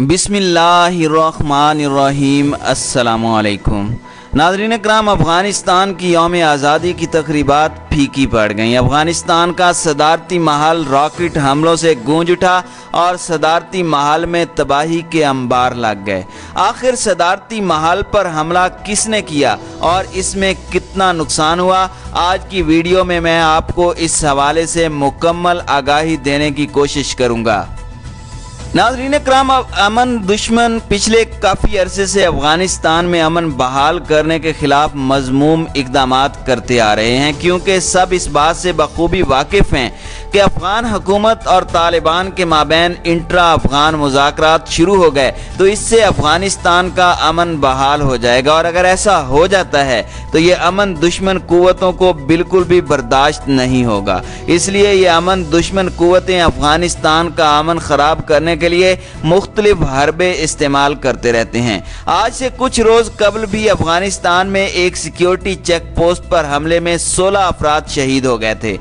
बिस्मिल्लाहिर्रहमानिर्रहीम। अस्सलामुअलैकुम नाज़रीन इकराम, अफ़गानिस्तान की यौम आज़ादी की तक़रीबात फीकी पड़ गईं। अफ़गानिस्तान का सदारती महल रॉकेट हमलों से गूंज उठा और सदारती महल में तबाही के अंबार लग गए। आखिर सदारती महल पर हमला किसने किया और इसमें कितना नुकसान हुआ, आज की वीडियो में मैं आपको इस हवाले से मुकम्मल आगाही देने की कोशिश करूँगा। नाज़रीन इकराम, अमन दुश्मन पिछले काफ़ी अरसे से अफ़गानिस्तान में अमन बहाल करने के ख़िलाफ़ मज़मूम इक़दामात करते आ रहे हैं, क्योंकि सब इस बात से बखूबी वाकिफ़ हैं कि अफ़गान हुकूमत और तालिबान के माबैन इंट्रा अफ़गान मुज़ाकरात शुरू हो गए तो इससे अफ़गानिस्तान का अमन बहाल हो जाएगा। और अगर ऐसा हो जाता है तो ये अमन दुश्मन क़ुव्वतों को बिल्कुल भी बर्दाश्त नहीं होगा। इसलिए ये अमन दुश्मन क़ुव्वतें अफ़गानिस्तान का अमन ख़राब करने के लिए मुख्तलिफ हरबे इस्तेमाल करते रहते हैं। आज से कुछ रोज़ कबल भी अफ़गानिस्तान में एक सिक्योरिटी चेक पोस्ट पर हमले में 16 अफराद शहीद हो गए थे।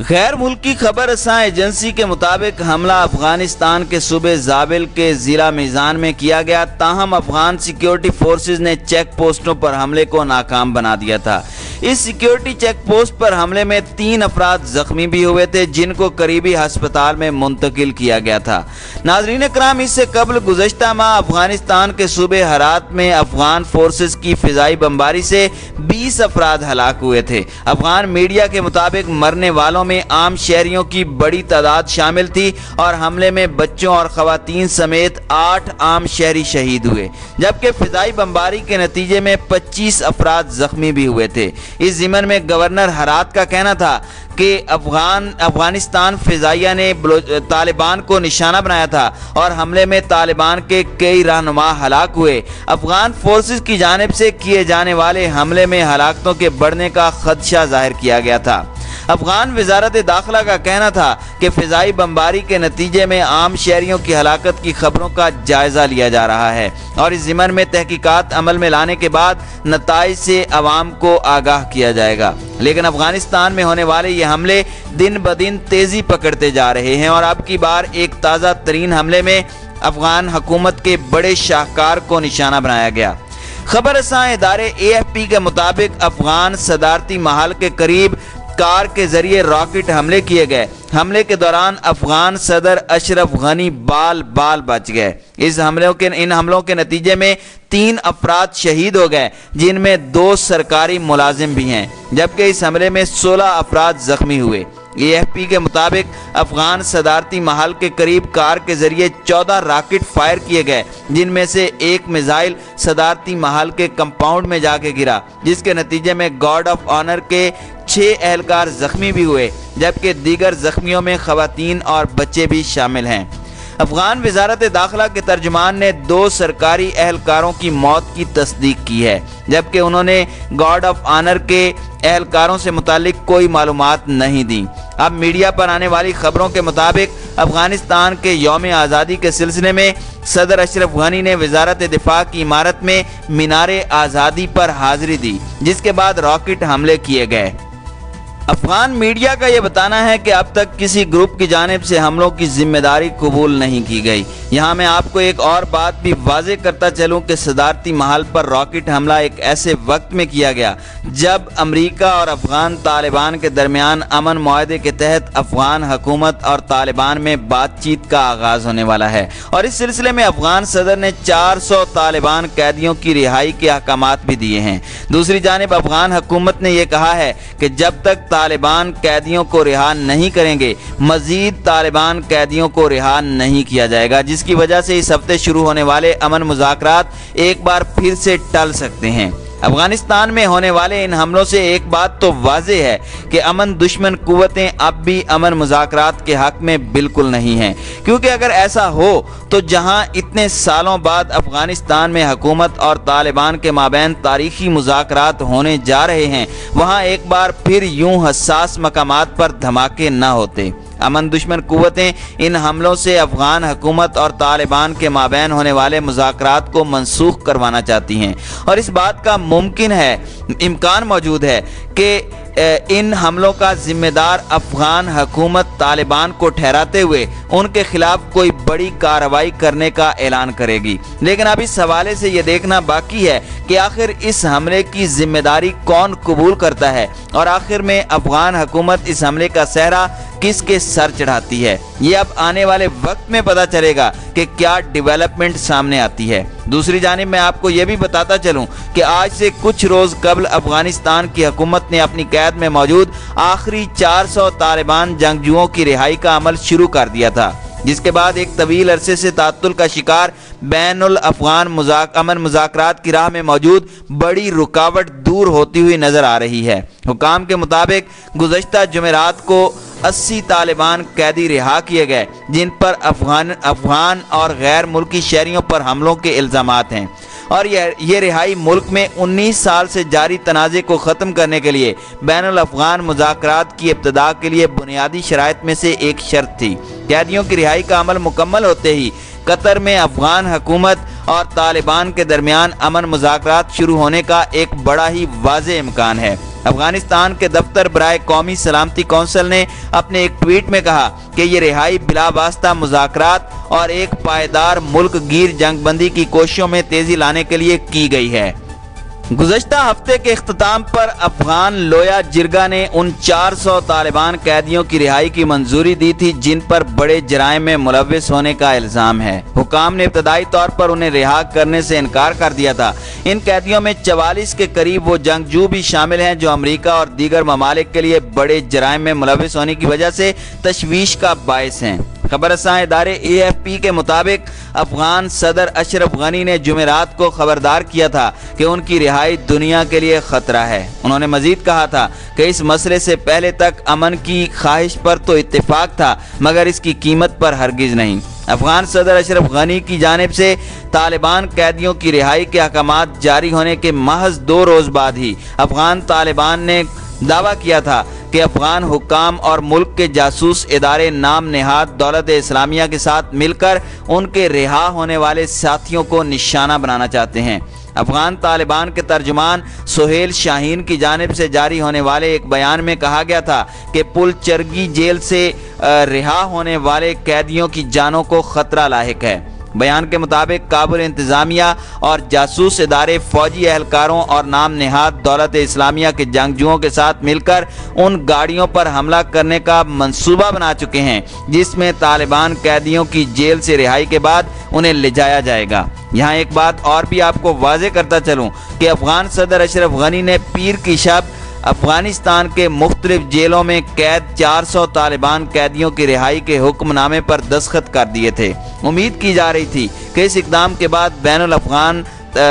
गैर मुल्की खबर रसां एजेंसी के मुताबिक हमला अफगानिस्तान के सूबे ज़ाबिल के ज़िला मीज़ान में किया गया, ताहम अफगान सिक्योरिटी फोर्सेस ने चेक पोस्टों पर हमले को नाकाम बना दिया था। इस सिक्योरिटी चेक पोस्ट पर हमले में 3 अफराद जख्मी भी हुए थे, जिनको करीबी अस्पताल में मुंतकिल किया गया था। नाज़रीन इकराम, इससे कबल गुज़श्ता माह अफगानिस्तान के सूबे हरात में अफगान फोर्सेस की फ़िज़ाई बमबारी से 20 अफराद हलाक हुए थे। अफगान मीडिया के मुताबिक मरने वालों में आम शहरियों की बड़ी तादाद शामिल थी और हमले में बच्चों और खवातीन समेत 8 आम शहरी शहीद हुए, जबकि फिजाई बमबारी के नतीजे में 25 अफराद जख्मी भी हुए थे। इस ज़िमन में गवर्नर हरात का कहना था कि अफगानिस्तान फिजाइया ने तालिबान को निशाना बनाया था और हमले में तालिबान के कई रहनुमा हलाक हुए। अफगान फोर्सेस की जानिब से किए जाने वाले हमले में हलाकतों के बढ़ने का खदशा जाहिर किया गया था। अफगान वजारत दाखिला का कहना था कि फ़िज़ाई बमबारी के नतीजे में आम शहरियों की हलाकत की खबरों का जायज़ा लिया जा रहा है और इस ज़िमन में तहकीकात अमल में लाने के बाद नताइज से अवाम को आगाह किया जाएगा। लेकिन अफगानिस्तान में होने वाले ये हमले दिन ब दिन तेज़ी पकड़ते जा रहे हैं और अब की बार एक ताज़ा तरीन हमले में अफगान हुकूमत के बड़े शाहकार को निशाना बनाया गया। खबर रसां इदारे AFP के मुताबिक अफगान सदारती महल के करीब कार के जरिए रॉकेट हमले किए गए। हमले के दौरान अफगान सदर अशरफ गनी बाल बच गए। इन हमलों के नतीजे में 3 अफराद शहीद हो गए, जिनमें 2 सरकारी मुलाजिम भी हैं, जबकि इस हमले में 16 अफराद जख्मी हुए। AFP के मुताबिक अफगान सदारती महल के करीब कार के जरिए 14 रॉकेट फायर किए गए, जिनमें से एक मिसाइल सदारती महल के कंपाउंड में जाके गिरा, जिसके नतीजे में गार्ड ऑफ ऑनर के 6 एहलकार जख्मी भी हुए, जबकि दीगर जख्मियों में खवातीन और बच्चे भी शामिल हैं। अफगान वजारत दाखिला के तर्जुमान ने 2 सरकारी एहलकारों की मौत की तस्दीक की है, जबकि उन्होंने गार्ड ऑफ ऑनर के एहलकारों से मुतालिक कोई मालूमात नहीं दी। अब मीडिया पर आने वाली खबरों के मुताबिक अफगानिस्तान के यौम आज़ादी के सिलसिले में सदर अशरफ गनी ने वजारत दिफा की इमारत में मीनारे आज़ादी पर हाजिरी दी, जिसके बाद रॉकेट हमले किए गए। अफगान मीडिया का यह बताना है कि अब तक किसी ग्रुप की जानिब से हमलों की जिम्मेदारी कबूल नहीं की गई। यहाँ मैं आपको एक और बात भी वाज़े करता चलूँ कि सदारती महल पर रॉकेट हमला एक ऐसे वक्त में किया गया जब अमरीका और अफगान तालिबान के दरमियान अमन मुआहदे के तहत अफगान हुकूमत और तालिबान में बातचीत का आगाज़ होने वाला है और इस सिलसिले में अफगान सदर ने 400 तालिबान कैदियों की रिहाई के अहकामात भी दिए हैं। दूसरी जानिब अफगान हुकूमत ने यह कहा है कि जब तक तालिबान कैदियों को रिहा नहीं करेंगे, मजीद तालिबान कैदियों को रिहा नहीं किया जाएगा, जिसकी वजह से इस हफ्ते शुरू होने वाले अमन मुज़ाकरात एक बार फिर से टल सकते हैं। अफगानिस्तान में होने वाले इन हमलों से एक बात तो वाज़ेह है कि अमन दुश्मन कुव्वतें अब भी अमन मुज़ाकरात के हक में बिल्कुल नहीं हैं, क्योंकि अगर ऐसा हो तो जहां इतने सालों बाद अफगानिस्तान में हुकूमत और तालिबान के माबैन तारीखी मुज़ाकरात होने जा रहे हैं, वहां एक बार फिर यूं हसास मकामात पर धमाके न होते। अमन दुश्मन कुव्वतें इन हमलों से अफगान हुकूमत और तालिबान के माबैन होने वाले मुज़ाकरात को मनसूख करवाना चाहती हैं और इस बात का मुमकिन है, इम्कान मौजूद है कि इन हमलों का जिम्मेदार अफगान हुकूमत तालिबान को ठहराते हुए उनके खिलाफ कोई बड़ी कार्रवाई करने का ऐलान करेगी। लेकिन अब इस हवाले से ये देखना बाकी है कि आखिर इस हमले की जिम्मेदारी कौन कबूल करता है और आखिर में अफगान हुकूमत इस हमले का सेहरा किसके सर चढ़ाती है। ये अब आने वाले वक्त में पता चलेगा कि क्या डेवलपमेंट सामने आती है। दूसरी जानिब मैं आपको ये भी बताता चलूं कि आज से कुछ रोज कबल अफगानिस्तान की हुकूमत ने अपनी कैद में मौजूद आखिरी 400 तालिबान जंगजुओं की रिहाई का अमल शुरू कर दिया था, जिसके बाद एक तवील अरसे से तातुल का शिकार बैनुल अफगान अमन मुज़ाकरात की राह में मौजूद बड़ी रुकावट दूर होती हुई नजर आ रही है। हुकाम के मुताबिक गुज़श्ता जुमेरात को 80 तालिबान कैदी रिहा किए गए, जिन पर अफगान और गैर मुल्की शहरियों पर हमलों के इल्ज़ामात हैं और ये रिहाई मुल्क में 19 साल से जारी तनाज़े को ख़त्म करने के लिए बैनुल अफगान मुज़ाकरात की इब्तिदा के लिए बुनियादी शराइत में से एक शर्त थी। कैदियों की रिहाई का अमल मुकम्मल होते ही कतर में अफगान हुकूमत और तालिबान के दरमियान अमन मुज़ाकरात शुरू होने का एक बड़ा ही वाज़ेह इम्कान है। अफगानिस्तान के दफ्तर बराए कौमी सलामती कौंसिल ने अपने एक ट्वीट में कहा कि ये रिहाई बिला वास्ता मुज़ाकरात और एक पायदार मुल्क गिर जंगबंदी की कोशिशों में तेजी लाने के लिए की गई है। गुज़श्ता हफ्ते के इख्तिताम पर अफगान लोया जिरगा ने उन 400 तालिबान कैदियों की रिहाई की मंजूरी दी थी जिन पर बड़े जराइम में मुलव्विस होने का इल्ज़ाम है। हुकाम ने इब्तदाई तौर पर उन्हें रिहा करने से इनकार कर दिया था। इन कैदियों में 44 के करीब वो जंगजू भी शामिल हैं जो अमरीका और दीगर ममालिक के लिए बड़े जराइम में मुलव्विस होने की वजह से तशवीश का बायस हैं। खबरसां इदारे AFP के मुताबिक अफगान सदर अशरफ गनी ने जुमेरात को खबरदार किया था कि उनकी रिहाई दुनिया के लिए खतरा है। उन्होंने मजीद कहा था कि इस मसले से पहले तक अमन की ख्वाहिश पर तो इत्तेफाक था, मगर इसकी कीमत पर हरगिज नहीं। अफगान सदर अशरफ गनी की जानिब से तालिबान कैदियों की रिहाई के अहकामात जारी होने के महज 2 रोज बाद ही अफगान तालिबान ने दावा किया था कि अफगान हुकाम और मुल्क के जासूस इदारे नाम नेहाद दौलत इस्लामिया के साथ मिलकर उनके रिहा होने वाले साथियों को निशाना बनाना चाहते हैं। अफगान तालिबान के तर्जुमान सुहेल शाहीन की जानिब से जारी होने वाले एक बयान में कहा गया था कि पुल चरगी जेल से रिहा होने वाले कैदियों की जानों को खतरा लाहिक है। बयान के मुताबिक काबुल इंतजामिया और जासूस इदारे फौजी एहलकारों और नाम नेहाद दौलत इस्लामिया के जंगजुओं के साथ मिलकर उन गाड़ियों पर हमला करने का मंसूबा बना चुके हैं जिसमें तालिबान कैदियों की जेल से रिहाई के बाद उन्हें ले जाया जाएगा। यहाँ एक बात और भी आपको वाज़ेह करता चलूँ कि अफगान सदर अशरफ गनी ने पीर की शब अफगानिस्तान के मुख्तलिफ जेलों में कैद 400 तालिबान कैदियों की रिहाई के हुक्मनामे पर दस्तखत कर दिए थे। उम्मीद की जा रही थी कि इस इक़दाम के बाद बैनुल अफगान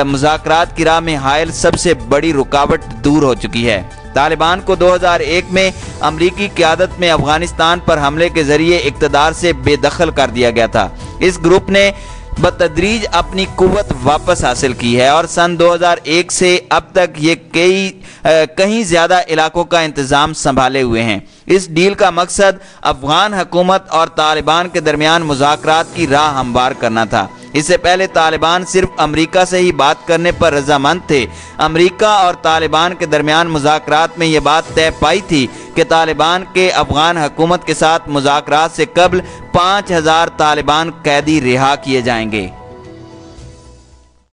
मुज़ाकरात की राह में हायल सबसे बड़ी रुकावट दूर हो चुकी है। तालिबान को 2001 में अमरीकी क़यादत में अफगानिस्तान पर हमले के जरिए इक़्तिदार से बेदखल कर दिया गया था। इस ग्रुप ने बतदरीज अपनी कुव्वत वापस हासिल की है और सन 2001 से अब तक ये कहीं ज़्यादा इलाकों का इंतज़ाम संभाले हुए हैं। इस डील का मकसद अफगान हुकूमत और तालिबान के दरमियान मुज़ाकरात की राह हमवार करना था। इससे पहले तालिबान सिर्फ अमरीका से ही बात करने पर रजामंद थे। अमरीका और तालिबान के दरमियान मुज़ाकरात में ये बात तय पाई थी कि तालिबान के अफगान हुकूमत के साथ मुज़ाकरात से कबल 5000 तालिबान कैदी रिहा किए जाएंगे।